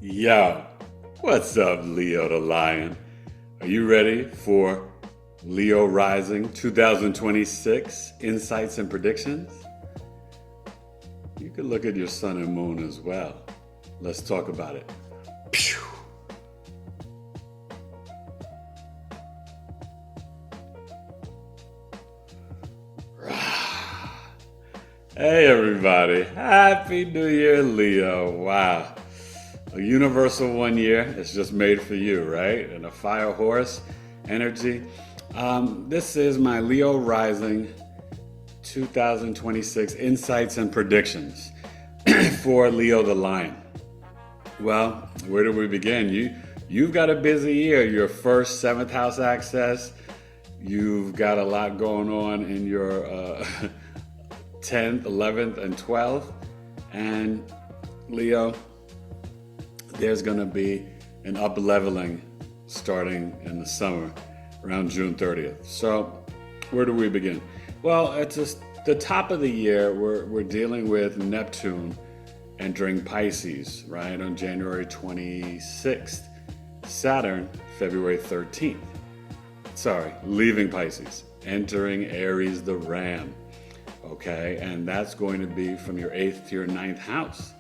Yo, what's up, Leo the Lion? Are you ready for Leo Rising 2026 insights and predictions? You could look at your sun and moon as well. Let's talk about it. Pew! Hey, everybody. Happy New Year, Leo. Wow. A universal 1 year. It's just made for you, right? And a fire horse energy. This is my Leo Rising 2026 insights and predictions for Leo the Lion. Well, where do we begin? You've got a busy year. Your first seventh house access. You've got a lot going on in your 10th, 11th, and 12th. And Leo, there's going to be an up leveling starting in the summer around June 30th. So, where do we begin? Well, at the top of the year, we're dealing with Neptune entering Pisces, right, on January 26th. Saturn, February 13th. Sorry, leaving Pisces, entering Aries the Ram. Okay, and that's going to be from your 8th to your ninth house.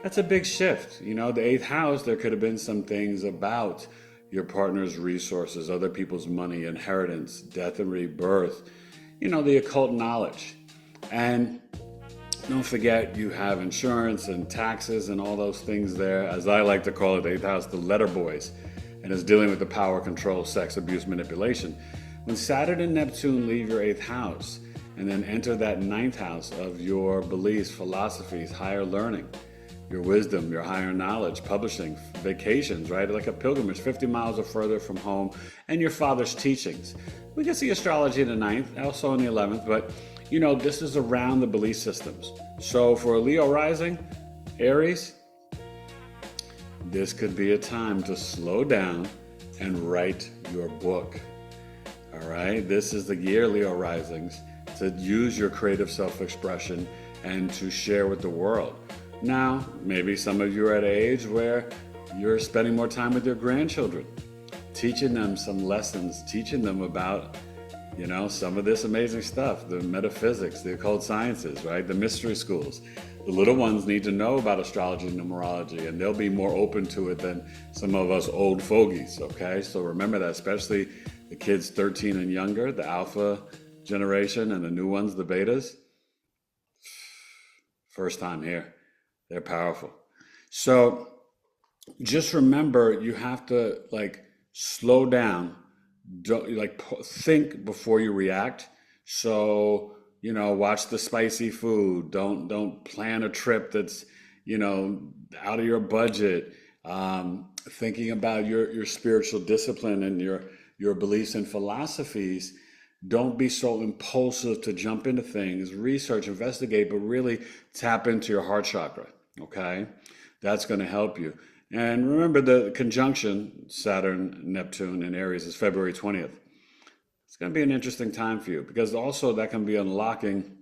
That's a big shift. You know, the 8th house, there could have been some things about your partner's resources, other people's money, inheritance, death and rebirth, you know, the occult knowledge. And don't forget, you have insurance and taxes and all those things there. As I like to call it, the 8th house, the letter boys, and is dealing with the power, control, sex, abuse, manipulation. When Saturn and Neptune leave your 8th house and then enter that ninth house of your beliefs, philosophies, higher learning, your wisdom, your higher knowledge, publishing, vacations, right? Like a pilgrimage, 50 miles or further from home, and your father's teachings. We can see astrology in the ninth, also in the 11th, but you know, this is around the belief systems. So for a Leo rising, Aries, this could be a time to slow down and write your book. All right, this is the year, Leo risings, to use your creative self-expression and to share with the world. Now, maybe some of you are at an age where you're spending more time with your grandchildren, teaching them some lessons, teaching them about, you know, some of this amazing stuff, the metaphysics, the occult sciences, right? The mystery schools. The little ones need to know about astrology and numerology, and they'll be more open to it than some of us old fogies, okay? So remember that, especially the kids 13 and younger, the alpha generation, and the new ones, the betas. First time here. They're powerful. So just remember, you have to like slow down. Don't like think before you react. So you know, watch the spicy food. Don't plan a trip that's, you know, out of your budget. Thinking about your spiritual discipline and your beliefs and philosophies. Don't be so impulsive to jump into things. Research, investigate, but really tap into your heart chakra. Okay, that's going to help you. And remember, the conjunction Saturn, Neptune, and Aries is February 20th. It's going to be an interesting time for you because also that can be unlocking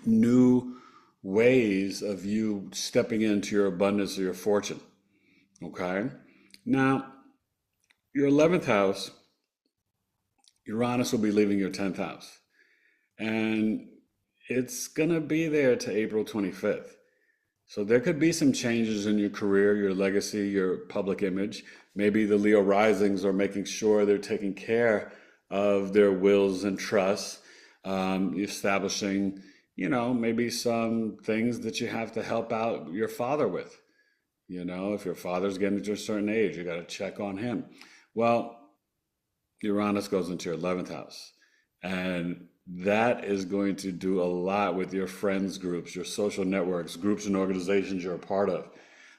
new ways of you stepping into your abundance or your fortune. Okay, now your 11th house, Uranus will be leaving your 10th house, and it's going to be there to April 25th. So there could be some changes in your career, your legacy, your public image. Maybe the Leo risings are making sure they're taking care of their wills and trusts, establishing, you know, maybe some things that you have to help out your father with. You know, if your father's getting to a certain age, you got to check on him. Well, Uranus goes into your 11th house. And that is going to do a lot with your friends groups, your social networks, groups and organizations you're a part of,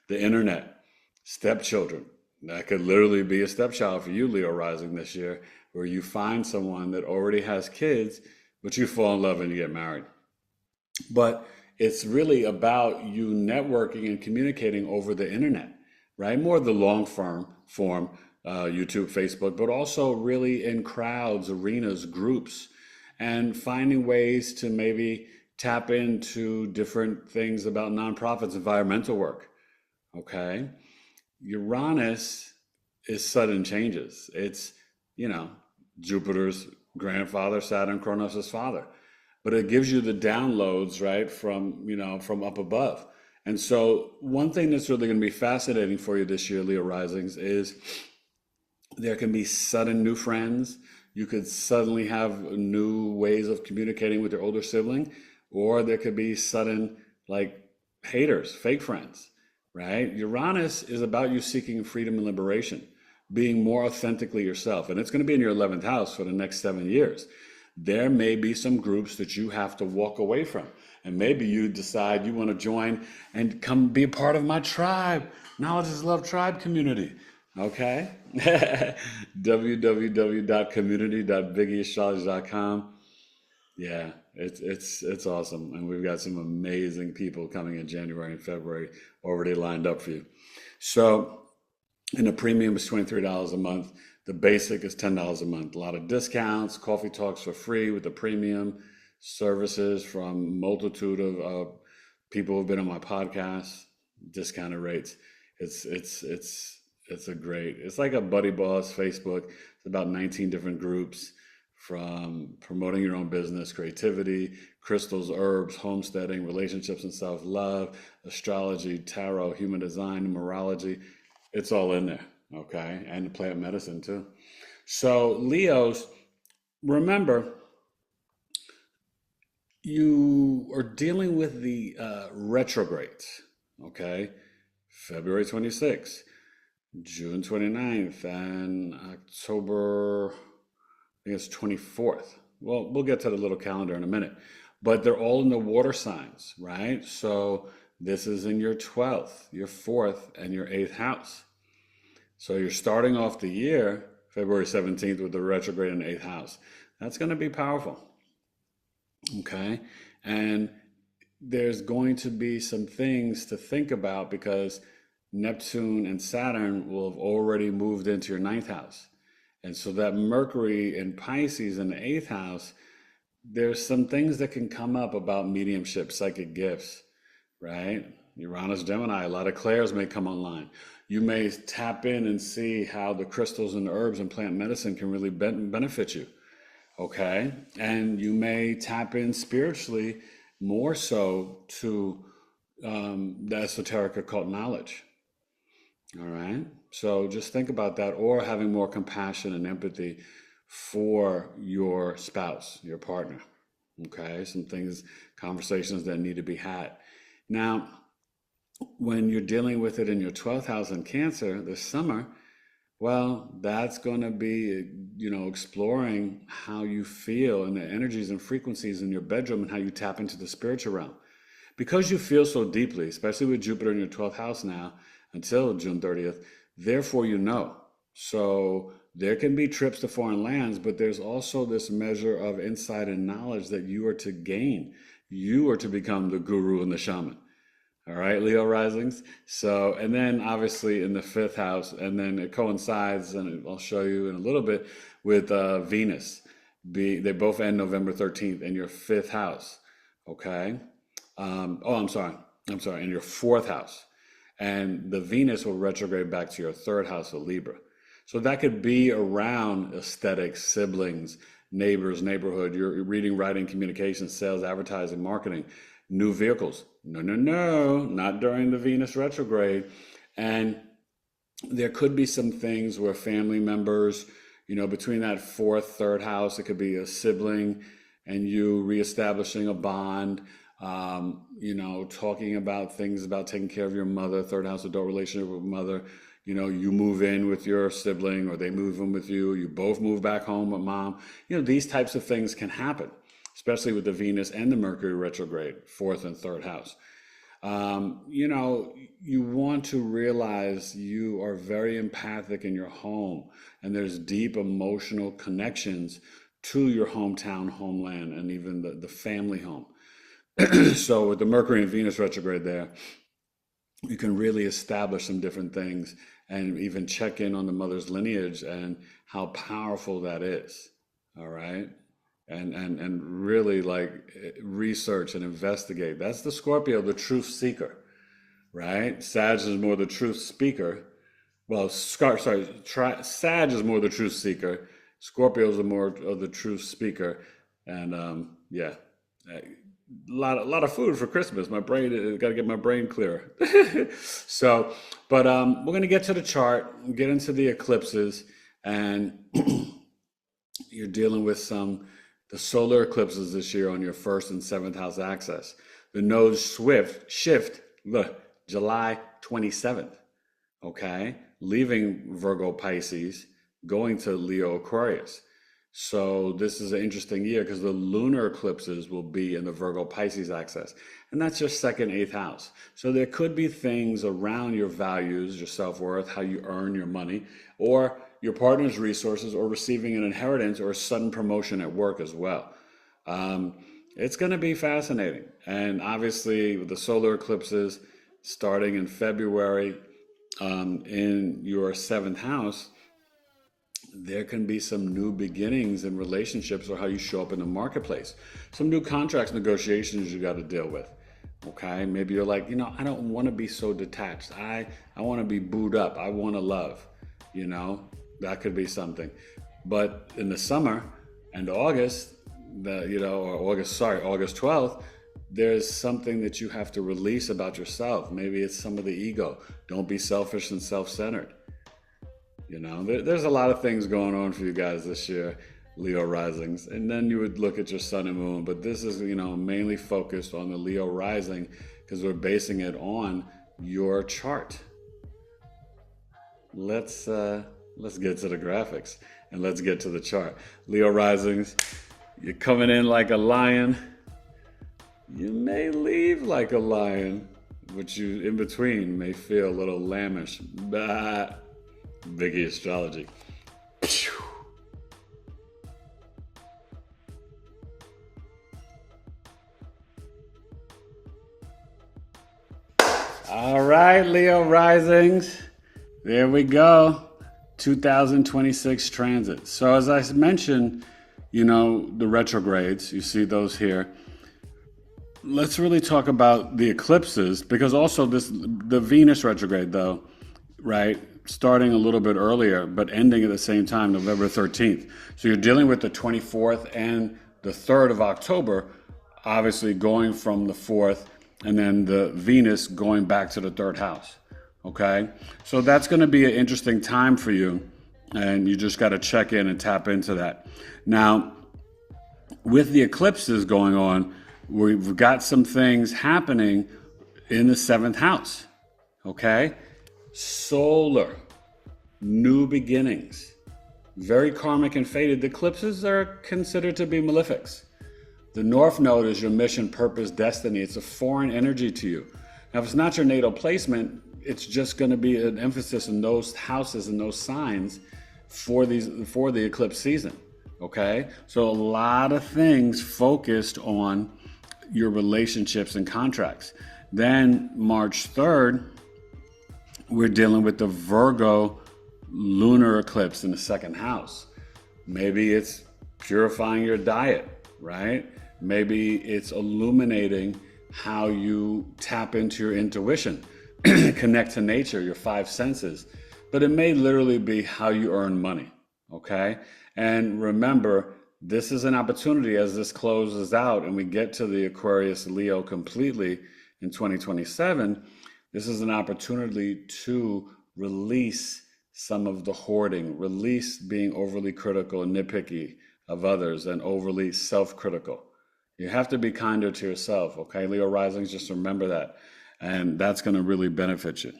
the internet, stepchildren. That could literally be a stepchild for you, Leo rising this year, where you find someone that already has kids, but you fall in love and you get married. But it's really about you networking and communicating over the internet, right? More of the long form, YouTube, Facebook, but also really in crowds, arenas, groups, and finding ways to maybe tap into different things about nonprofits, environmental work. Okay. Uranus is sudden changes. It's, you know, Jupiter's grandfather, Saturn, Kronos' father. But it gives you the downloads, right, from, from up above. And so one thing that's really going to be fascinating for you this year, Leo Risings, is there can be sudden new friends. You could suddenly have new ways of communicating with your older sibling, or there could be sudden, like, haters, fake friends, right? Uranus is about you seeking freedom and liberation, being more authentically yourself. And it's going to be in your 11th house for the next 7 years. There may be some groups that you have to walk away from. And maybe you decide you want to join and come be a part of my tribe. Knowledge is Love Tribe community. Okay? www.community.BigEAstrology.com. Yeah, it's awesome. And we've got some amazing people coming in January and February already lined up for you. So, and the premium is $23 a month. The basic is $10 a month. A lot of discounts, coffee talks for free with the premium, services from multitude of people who've been on my podcast, discounted rates. It's like a buddy boss Facebook. It's about 19 different groups, from promoting your own business, creativity, crystals, herbs, homesteading, relationships and self-love, astrology, tarot, human design, numerology. It's all in there, okay? And plant medicine too. So Leos, remember, you are dealing with the retrogrades, okay? February 26th, June 29th, and October, I think it's 24th. Well, we'll get to the little calendar in a minute. But they're all in the water signs, right? So this is in your 12th, your 4th, and your 8th house. So you're starting off the year, February 17th, with the retrograde in the 8th house. That's going to be powerful, okay? And there's going to be some things to think about, because Neptune and Saturn will have already moved into your 9th house. And so that Mercury in Pisces in the 8th house, there's some things that can come up about mediumship, psychic gifts, right? Uranus, Gemini, a lot of clairs may come online. You may tap in and see how the crystals and the herbs and plant medicine can really benefit you, okay? And you may tap in spiritually more so to the esoteric occult knowledge, all right? So just think about that, or having more compassion and empathy for your spouse, your partner, okay? Some things, conversations that need to be had. Now, when you're dealing with it in your 12th house in Cancer this summer, well, that's going to be, exploring how you feel and the energies and frequencies in your bedroom and how you tap into the spiritual realm. Because you feel so deeply, especially with Jupiter in your 12th house now until June 30th, therefore you know. So there can be trips to foreign lands, but there's also this measure of insight and knowledge that you are to gain. You are to become the guru and the shaman. All right, Leo risings. So, and then obviously in the 5th house, and then it coincides, and I'll show you in a little bit, with Venus. They both end November 13th in your 5th house. Okay. I'm sorry, in your 4th house. And the Venus will retrograde back to your 3rd house of Libra. So that could be around aesthetics, siblings, neighbors, neighborhood, your reading, writing, communication, sales, advertising, marketing, new vehicles. No, not during the Venus retrograde. And there could be some things where family members, between that 4th, 3rd house, it could be a sibling and you reestablishing a bond, talking about things about taking care of your mother, 3rd house adult relationship with mother. You move in with your sibling, or they move in with you. You both move back home with mom. These types of things can happen, especially with the Venus and the Mercury retrograde, 4th and 3rd house. You want to realize you are very empathic in your home, and there's deep emotional connections to your hometown, homeland, and even the family home. So with the Mercury and Venus retrograde there, you can really establish some different things and even check in on the mother's lineage and how powerful that is. All right. And really research and investigate. That's the Scorpio, the truth seeker, right? Sag is more the truth speaker, Well, Sag is more the truth seeker. Scorpios are more of the truth speaker. And yeah, a lot of food for Christmas. My brain, got to get my brain clearer. So, but we're gonna get to the chart, get into the eclipses, and you're dealing with the solar eclipses this year on your first and seventh house axis. The nodes shift, look, July 27th, okay? Leaving Virgo Pisces, going to Leo Aquarius. So this is an interesting year because the lunar eclipses will be in the Virgo Pisces axis. And that's your second, eighth house. So there could be things around your values, your self-worth, how you earn your money, or your partner's resources, or receiving an inheritance or a sudden promotion at work as well. It's going to be fascinating. And obviously, with the solar eclipses starting in February in your seventh house, there can be some new beginnings in relationships or how you show up in the marketplace. Some new contracts, negotiations you got to deal with. Okay, maybe you're like, I don't want to be so detached. I want to be booed up. I want to love. That could be something. But in the summer and August, August 12th, there's something that you have to release about yourself. Maybe it's some of the ego. Don't be selfish and self-centered. There's a lot of things going on for you guys this year, Leo risings. And then you would look at your sun and moon. But this is, mainly focused on the Leo rising because we're basing it on your chart. Let's get to the graphics and let's get to the chart. Leo risings, you're coming in like a lion. You may leave like a lion, but you in between may feel a little lambish. Bah. BigEAstro Astrology. All right, Leo risings. There we go. 2026 transit. So as I mentioned, the retrogrades, you see those here. Let's really talk about the eclipses because also the Venus retrograde though, right? Starting a little bit earlier, but ending at the same time, November 13th. So you're dealing with the 24th and the 3rd of October, obviously going from the 4th, and then the Venus going back to the 3rd house. Okay? So that's going to be an interesting time for you, and you just got to check in and tap into that. Now, with the eclipses going on, we've got some things happening in the 7th house. Okay? Solar, new beginnings, very karmic and fated. The eclipses are considered to be malefics. The North Node is your mission, purpose, destiny. It's a foreign energy to you. Now, if it's not your natal placement, it's just going to be an emphasis in those houses and those signs for the eclipse season. Okay, so a lot of things focused on your relationships and contracts. Then March 3rd. We're dealing with the Virgo lunar eclipse in the 2nd house. Maybe it's purifying your diet, right? Maybe it's illuminating how you tap into your intuition, connect to nature, your 5 senses. But it may literally be how you earn money, okay? And remember, this is an opportunity as this closes out and we get to the Aquarius Leo completely in 2027. This is an opportunity to release some of the hoarding, release being overly critical and nitpicky of others and overly self-critical. You have to be kinder to yourself, okay? Leo risings, just remember that. And that's going to really benefit you.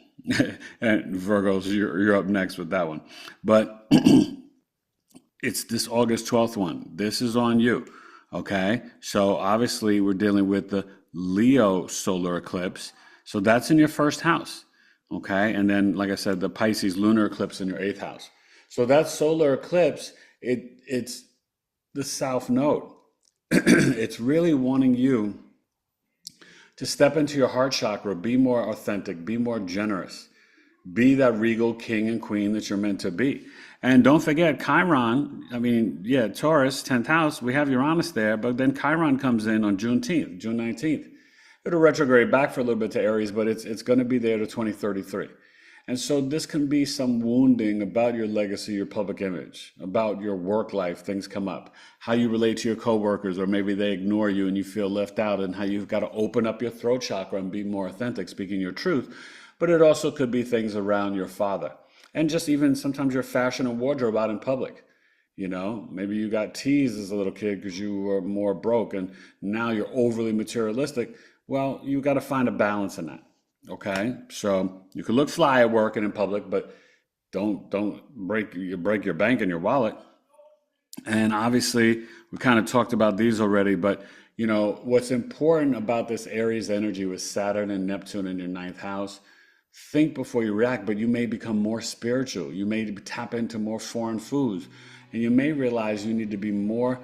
And Virgos, you're up next with that one. But it's this August 12th one. This is on you, okay? So obviously we're dealing with the Leo solar eclipse. So that's in your 1st house, okay? And then, like I said, the Pisces lunar eclipse in your 8th house. So that solar eclipse, it's the South Node. It's really wanting you to step into your heart chakra, be more authentic, be more generous, be that regal king and queen that you're meant to be. And don't forget Chiron, Taurus, 10th house, we have Uranus there, but then Chiron comes in on June 19th. It'll retrograde back for a little bit to Aries, but it's going to be there to 2033. And so this can be some wounding about your legacy, your public image, about your work life. Things come up, how you relate to your coworkers, or maybe they ignore you and you feel left out, and how you've got to open up your throat chakra and be more authentic, speaking your truth. But it also could be things around your father, and just even sometimes your fashion and wardrobe out in public. Maybe you got teased as a little kid because you were more broke, and now you're overly materialistic. Well, you got to find a balance in that. Okay, so you can look fly at work and in public, but don't break your bank and your wallet. And obviously, we kind of talked about these already, but what's important about this Aries energy with Saturn and Neptune in your ninth house. Think before you react, but you may become more spiritual. You may tap into more foreign foods, and you may realize you need to be more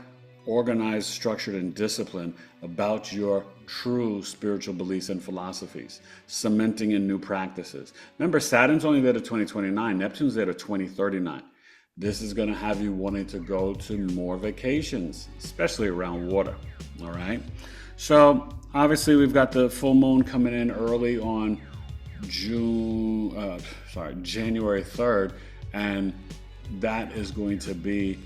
organized, structured, and disciplined about your true spiritual beliefs and philosophies, cementing in new practices. Remember, Saturn's only there to 2029, Neptune's there to 2039. This is going to have you wanting to go to more vacations, especially around water. All right. So obviously we've got the full moon coming in early on January 3rd, and that is going to be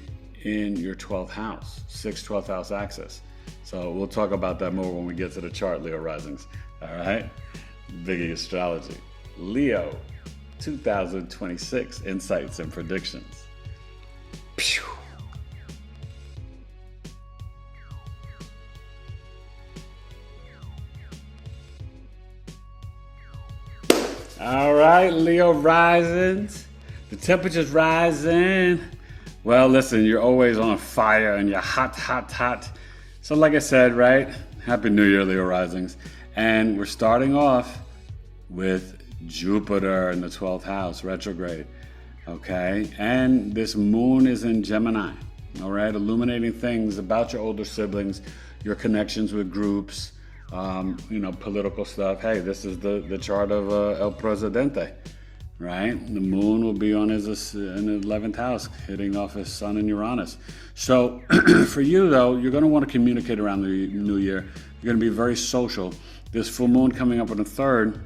in your 12th house, 12th house axis. So we'll talk about that more when we get to the chart, Leo Risings. All right. BigEAstro Astrology Leo 2026 insights and predictions. Pew. All right, Leo Risings. The temperature's rising. Well, listen, you're always on fire and you're hot, hot, hot. So like I said, right? Happy New Year, Leo Risings. And we're starting off with Jupiter in the 12th house, retrograde. Okay? And this moon is in Gemini. All right? Illuminating things about your older siblings, your connections with groups, political stuff. Hey, this is the chart of El Presidente. Right? The moon will be on in the 11th house, hitting off his sun in Uranus. So for you, though, you're going to want to communicate around the new year. You're going to be very social. This full moon coming up on the 3rd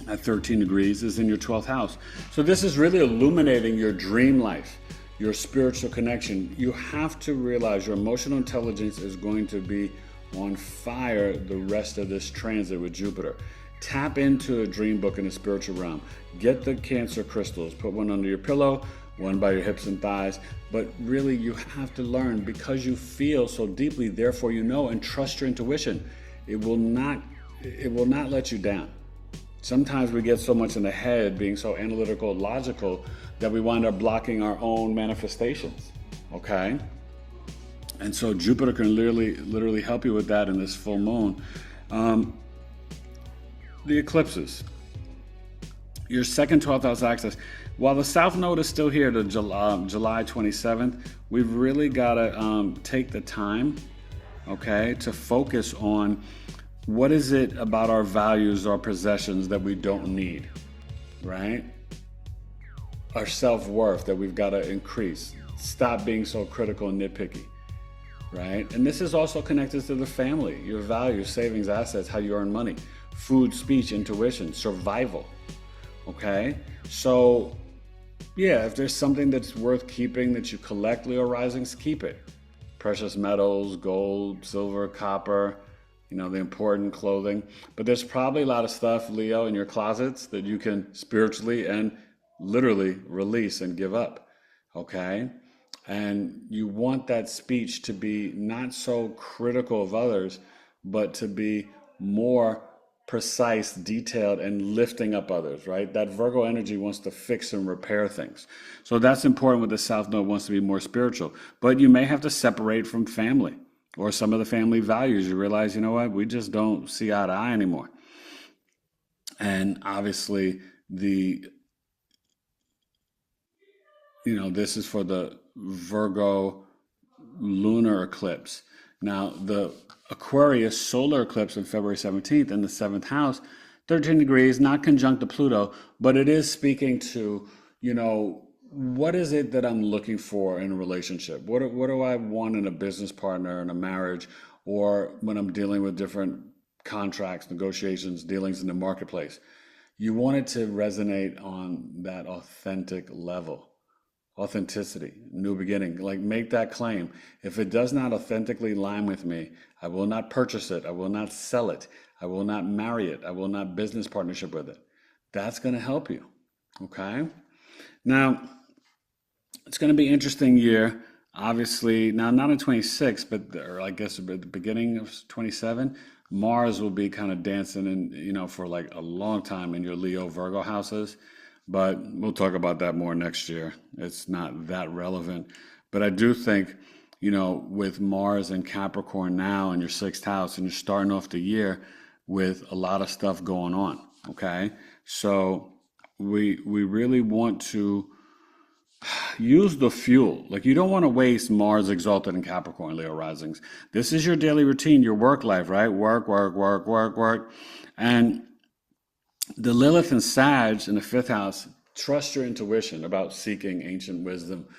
at 13 degrees is in your 12th house. So this is really illuminating your dream life, your spiritual connection. You have to realize your emotional intelligence is going to be on fire the rest of this transit with Jupiter. Tap into a dream book in the spiritual realm. Get the Cancer crystals. Put one under your pillow, one by your hips and thighs. But really, you have to learn, because you feel so deeply, therefore you know, and trust your intuition. It will not let you down. Sometimes we get so much in the head, being so analytical, logical, that we wind up blocking our own manifestations. Okay? And so Jupiter can literally help you with that in this full moon. The eclipses. Your second 12th house axis. While the South Node is still here to July 27th, we've really got to take the time, okay, to focus on what is it about our values, our possessions that we don't need, right? Our self-worth that we've got to increase. Stop being so critical and nitpicky, right? And this is also connected to the family, your values, savings, assets, how you earn money, food, speech, intuition, survival, okay? So, yeah, if there's something that's worth keeping that you collect, Leo Risings, keep it. Precious metals, gold, silver, copper, the important clothing. But there's probably a lot of stuff, Leo, in your closets that you can spiritually and literally release and give up, okay? And you want that speech to be not so critical of others, but to be more precise, detailed, and lifting up others, right? That Virgo energy wants to fix and repair things. So that's important with the South Node, wants to be more spiritual. But you may have to separate from family or some of the family values. You realize, we just don't see eye to eye anymore. And obviously this is for the Virgo lunar eclipse. Now, the Aquarius solar eclipse on February 17th in the 7th house, 13 degrees, not conjunct to Pluto, but it is speaking to, what is it that I'm looking for in a relationship? What do I want in a business partner, in a marriage, or when I'm dealing with different contracts, negotiations, dealings in the marketplace? You want it to resonate on that authentic level. Authenticity, new beginning. Like make that claim. If it does not authentically align with me, I will not purchase it. I will not sell it. I will not marry it. I will not business partnership with it. That's going to help you. Okay. Now, it's going to be an interesting year. Obviously, now not in 26, but or I guess at the beginning of 27, Mars will be kind of dancing in, for like a long time in your Leo Virgo houses. But we'll talk about that more next year. It's not that relevant. But I do think, with Mars and Capricorn now in your sixth house, and you're starting off the year with a lot of stuff going on. Okay. So we really want to use the fuel. Like you don't want to waste Mars exalted in Capricorn, Leo risings. This is your daily routine, your work life, right? Work, work, work, work, work. And the Lilith and Sag in the fifth house, trust your intuition about seeking ancient wisdom,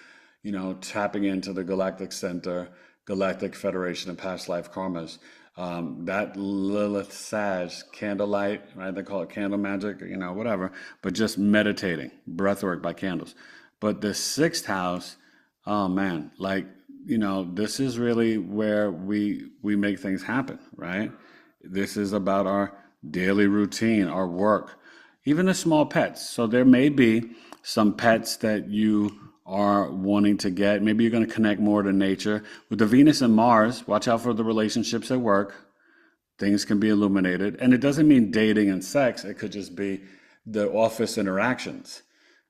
tapping into the galactic center, galactic federation of past life karmas. That Lilith Sag, candlelight, right? They call it candle magic, whatever, but just meditating, breathwork by candles. But the sixth house, oh man, this is really where we make things happen, right? This is about our daily routine, our work, even the small pets. So there may be some pets that you are wanting to get. Maybe you're going to connect more to nature. With the Venus and Mars, watch out for the relationships at work. Things can be illuminated. And it doesn't mean dating and sex. It could just be the office interactions.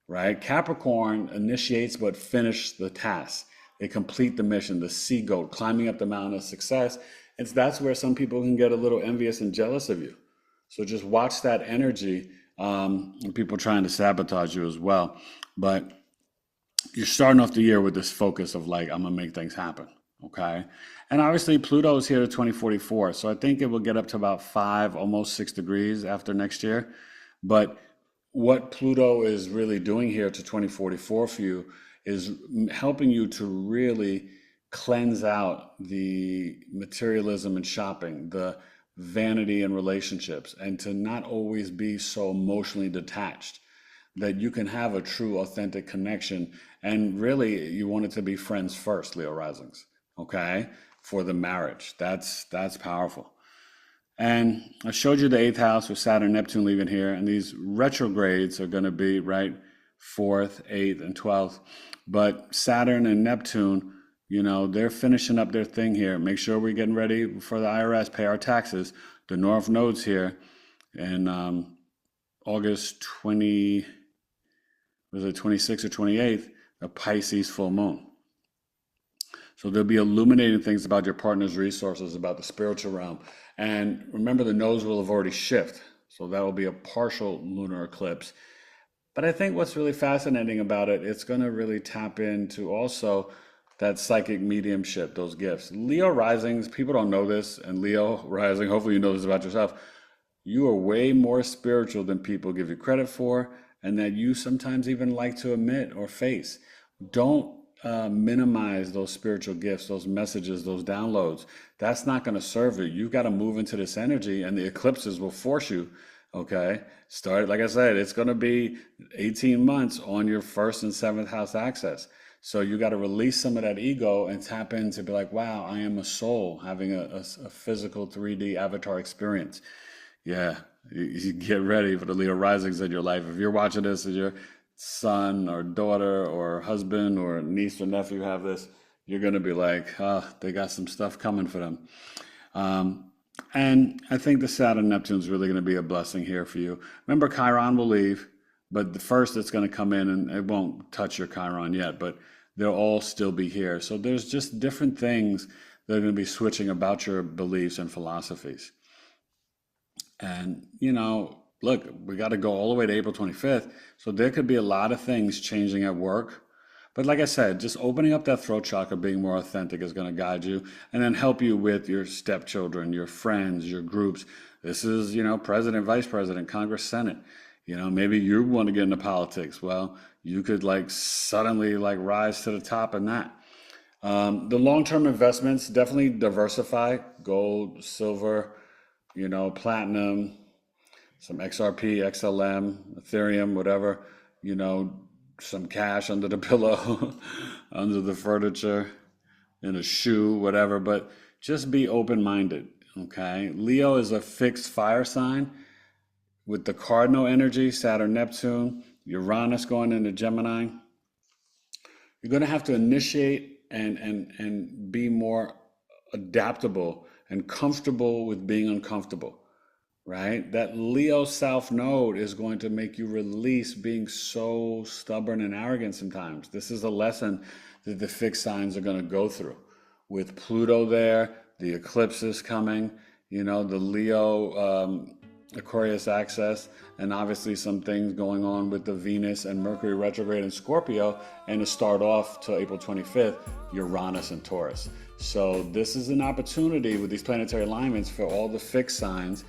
Right? Capricorn initiates but finish the task. They complete the mission, the sea goat, climbing up the mountain of success. That's where some people can get a little envious and jealous of you. So just watch that energy, and people trying to sabotage you as well. But you're starting off the year with this focus of like, I'm going to make things happen. Okay. And obviously Pluto is here to 2044. So I think it will get up to about 5, almost 6 degrees after next year. But what Pluto is really doing here to 2044 for you is helping you to really cleanse out the materialism and shopping, the vanity in relationships, and to not always be so emotionally detached, that you can have a true, authentic connection. And really, you want it to be friends first, Leo risings, okay, for the marriage. That's powerful. And I showed you the 8th house with Saturn, Neptune leaving here, and these retrogrades are going to be right 4th, 8th, and 12th. But Saturn and Neptune, they're finishing up their thing here. Make sure we're getting ready for the IRS, pay our taxes. The North Node's here, and August 26th or 28th, a Pisces full moon. So they'll be illuminating things about your partner's resources, about the spiritual realm. And remember, the nodes will have already shifted. So that will be a partial lunar eclipse. But I think what's really fascinating about it, it's going to really tap into also that psychic mediumship, those gifts. Leo risings, people don't know this, and Leo rising, hopefully you know this about yourself. You are way more spiritual than people give you credit for, and that you sometimes even like to admit or face. Don't minimize those spiritual gifts, those messages, those downloads. That's not going to serve you. You've got to move into this energy, and the eclipses will force you. Okay, like I said, it's going to be 18 months on your 1st and 7th house access. So you got to release some of that ego and tap into be like, wow, I am a soul having a physical 3D avatar experience. Yeah, you get ready for the Leo risings in your life. If you're watching this and your son or daughter or husband or niece or nephew have this, you're going to be like, oh, they got some stuff coming for them. And I think the Saturn Neptune is really going to be a blessing here for you. Remember, Chiron will leave, but the first it's going to come in, and it won't touch your Chiron yet, but they'll all still be here. So there's just different things that are going to be switching about your beliefs and philosophies. And, look, we got to go all the way to April 25th. So there could be a lot of things changing at work. But like I said, just opening up that throat chakra, being more authentic is going to guide you and then help you with your stepchildren, your friends, your groups. This is, president, vice president, Congress, Senate. Maybe you want to get into politics. Well, you could suddenly rise to the top in that. The long-term investments, definitely diversify: gold, silver, platinum, some XRP, XLM, Ethereum, whatever, you know, some cash under the pillow, under the furniture, in a shoe, whatever, but just be open-minded, okay? Leo is a fixed fire sign with the cardinal energy, Saturn, Neptune, Uranus going into Gemini. You're going to have to initiate and be more adaptable and comfortable with being uncomfortable, right? That Leo South Node is going to make you release being so stubborn and arrogant sometimes. This is a lesson that the fixed signs are going to go through. With Pluto there, the eclipses coming, you know, the Leo Aquarius axis, and obviously some things going on with the Venus and Mercury retrograde in Scorpio, and to start off till April 25th, Uranus and Taurus. So this is an opportunity with these planetary alignments for all the fixed signs,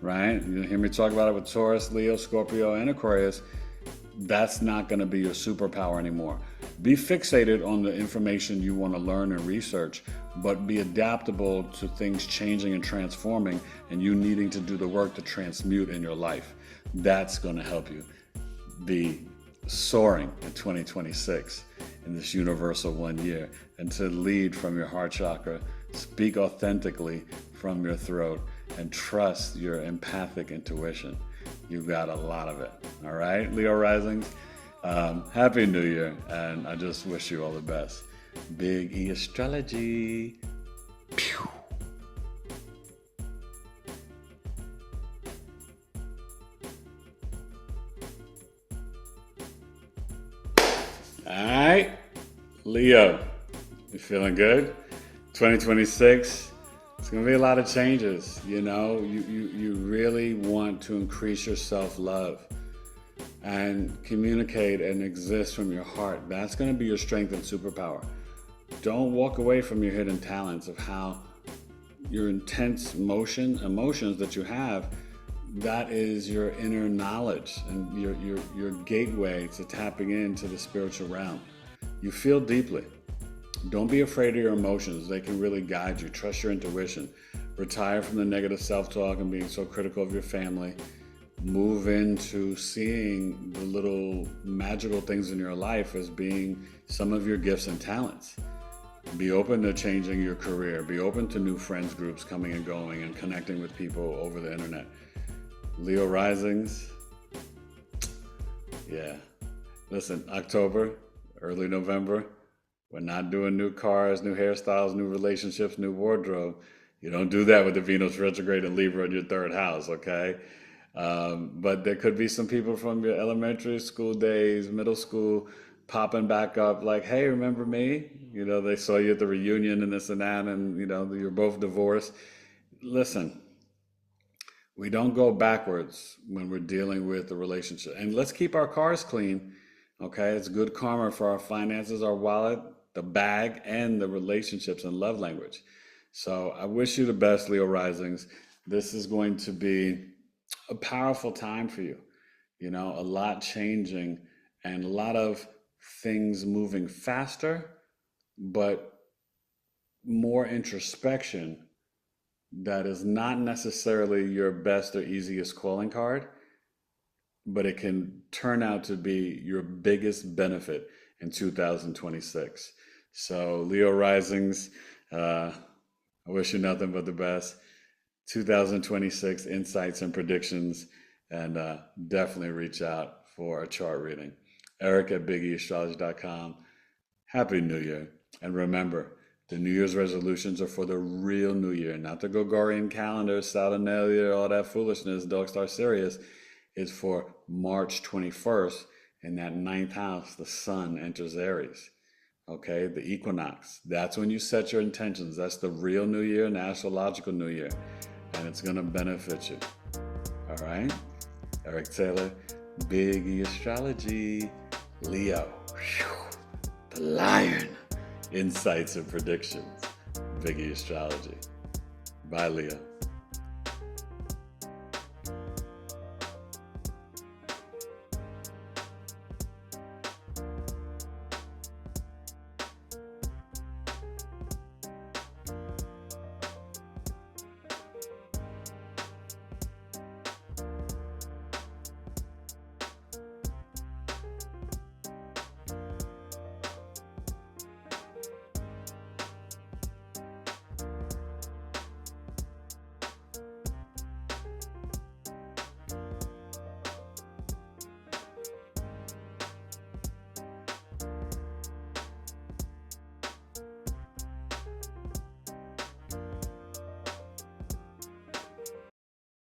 right? You hear me talk about it with Taurus, Leo, Scorpio, and Aquarius. That's not going to be your superpower anymore. Be fixated on the information you want to learn and research, but be adaptable to things changing and transforming, and you needing to do the work to transmute in your life. That's going to help you be soaring in 2026 in this universal 1 year, and to lead from your heart chakra, speak authentically from your throat, and trust your empathic intuition. You've got a lot of it. All right, Leo Risings, Happy New Year, and I just wish you all the best. Big E Astrology. Pew. All right, Leo, you feeling good? 2026, it's going to be a lot of changes. You know, you really want to increase your self-love and communicate and exist from your heart. That's going to be your strength and superpower. Don't walk away from your hidden talents of how your intense emotions that you have, that is your inner knowledge and your gateway to tapping into the spiritual realm. You feel deeply. Don't be afraid of your emotions. They can really guide you. Trust your intuition. Retire from the negative self-talk and being so critical of your family. Move into seeing the little magical things in your life as being some of your gifts and talents. Be open to changing your career. Be open to new friends groups coming and going and connecting with people over the internet. Leo Risings, yeah. Listen, October, early November, we're not doing new cars, new hairstyles, new relationships, new wardrobe. You don't do that with the Venus retrograde in Libra in your third house, okay? But there could be some people from your elementary school days, middle school, popping back up like, hey, remember me? You know, they saw you at the reunion and this and that, and, you know, you're both divorced. Listen, we don't go backwards when we're dealing with the relationship. And let's keep our cars clean, okay? It's good karma for our finances, our wallet, the bag, and the relationships and love language. So I wish you the best, Leo Risings. This is going to be a powerful time for you. You know, a lot changing and a lot of things moving faster, but more introspection that is not necessarily your best or easiest calling card, but it can turn out to be your biggest benefit in 2026. So Leo Risings, I wish you nothing but the best. 2026 insights and predictions, and definitely reach out for a chart reading. Eric at BigEAstrology.com. Happy New Year. And remember, the New Year's resolutions are for the real New Year, not the Gregorian calendar, Saturnalia, all that foolishness, Dog Star Sirius. It's for March 21st. In that 9th house, the sun enters Aries. Okay, the equinox. That's when you set your intentions. That's the real New Year and the astrological New Year. And it's going to benefit you. All right? Eric Taylor, Big E Astrology, Leo, the lion, insights and predictions, Big E Astrology. Bye, Leo.